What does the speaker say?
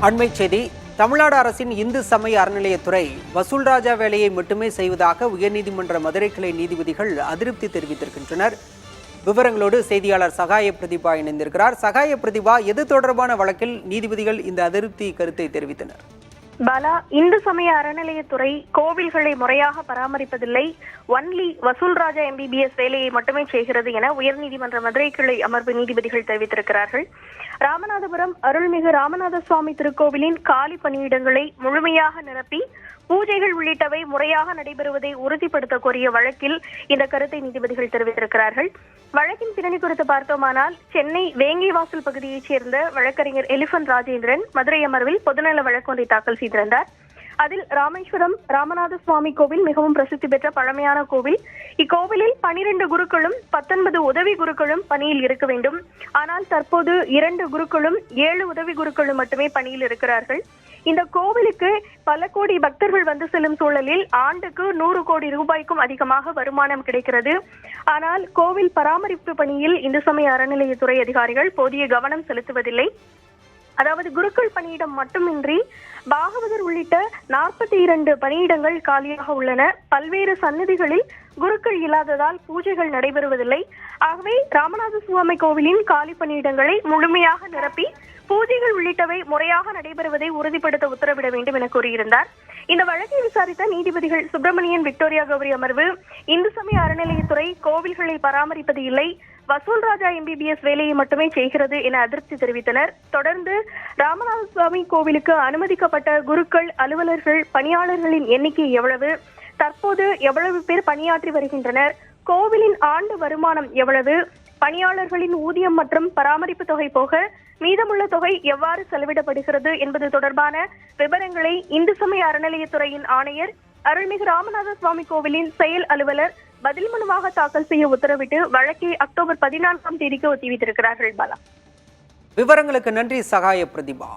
அண்மை செய்தி. தமிழ்நாடு அரசின் இந்து சமய அறநிலையத்துறை வசூல்ராஜா வேலையை மட்டுமே செய்வதாக உயர்நீதிமன்ற மதுரை கிளை நீதிபதிகள் அதிருப்தி தெரிவித்திருக்கின்றனர். விவரங்களோடு செய்தியாளர் சகாய பிரதிபா இணைந்திருக்கிறார். சகாய பிரதிபா, எது தொடர்பான வழக்கில் நீதிபதிகள் இந்த அதிருப்தி கருத்தை தெரிவித்தனர்? பாலா, இந்து சமய அறநிலையத்துறை கோவில்களை முறையாக பராமரிப்பதில்லை, ஒன்லி வசூல்ராஜா MBBS வேலையை மட்டுமே செய்கிறது என உயர்நீதிமன்ற மதுரை கிளை அமர்வு நீதிபதிகள் தெரிவித்திருக்கிறார்கள். ராமநாதபுரம் அருள்மிகு ராமநாத சுவாமி திருக்கோவிலின் காலி பணியிடங்களை முழுமையாக நிரப்பி பூஜைகள் உள்ளிட்டவை முறையாக நடைபெறுவதை உறுதிப்படுத்த கோரிய வழக்கில் இந்த கருத்தை நீதிபதிகள் தெரிவித்திருக்கிறார்கள். வழக்கின் பின்னணி குறித்து பார்த்தோமானால், சென்னை வேங்கிவாசல் பகுதியைச் சேர்ந்த வழக்கறிஞர் எலிபென்ட் ராஜேந்திரன் மதுரை அமர்வில் பொதுநல வழக்கொன்றை தாக்கல் செய்திருந்தார். அதில் ராமேஸ்வரம் ராமநாத சுவாமி கோவில் மிகவும் பிரசித்தி பெற்ற பழமையான கோவில். இக்கோவிலில் 12 குருக்களும் 19 உதவி குருக்களும் பணியில் இருக்க வேண்டும். ஆனால் தற்போது 2 குருக்களும் 7 உதவி குருக்களும் மட்டுமே பணியில் இருக்கிறார்கள். இந்த கோவிலுக்கு பல கோடி பக்தர்கள் வந்து செல்லும் சூழலில் ஆண்டுக்கு 100 கோடி ரூபாய்க்கும் அதிகமாக வருமானம் கிடைக்கிறது. ஆனால் கோவில் பராமரிப்பு பணியில் இந்து சமய அறநிலையத்துறை அதிகாரிகள் போதிய கவனம் செலுத்துவதில்லை. அதாவது குருக்கள் பணியிடம் மட்டுமின்றி பாகவதர் உள்ளிட்ட 42 பணியிடங்கள் காலியாக உள்ளன. பல்வேறு சன்னதிகளில் குருக்கள் இல்லாததால் பூஜைகள் நடைபெறுவதில்லை. ஆகவே ராமநாத சுவாமி கோவிலின் காலி பணியிடங்களை முழுமையாக நிரப்பி பூஜைகள் உள்ளிட்டவை முறையாக நடைபெறுவதை உறுதிப்படுத்த உத்தரவிட வேண்டும் என கூறியிருந்தார். இந்த வழக்கை விசாரித்த நீதிபதிகள் சுப்பிரமணியன், விக்டோரியா கௌரி அமர்வு இந்து சமய அறநிலையத்துறை கோவில்களை பராமரிப்பது இல்லை, வசூல்ராஜா MBBS வேலையை மட்டுமே செய்கிறது என அதிருப்தி தெரிவித்தனர். தொடர்ந்து ராமநாத சுவாமி கோவிலுக்கு அனுமதிக்கப்பட்ட குருக்கள், அலுவலர்கள், பணியாளர்களின் எண்ணிக்கை எவ்வளவு, தற்போது எவ்வளவு பேர் பணியாற்றி வருகின்றனர், கோவிலின் ஆண்டு வருமானம் எவ்வளவு, பணியாளர்களின் ஊதியம் மற்றும் பராமரிப்பு தொகை போக மீதமுள்ள தொகை எவ்வாறு செலவிடப்படுகிறது என்பது தொடர்பான விவரங்களை இந்து சமய அறநிலையத்துறையின் ஆணையர், அருள்மிகு ராமநாத சுவாமி கோவிலின் செயல் அலுவலர் பதில் மனுவாக தாக்கல் செய்ய உத்தரவிட்டு வழக்கை அக்டோபர் 14ஆம் தேதிக்கு ஒத்திவைத்திருக்கிறார்கள். பாலா, விவரங்களுக்கு நன்றி சகாய பிரதிபா.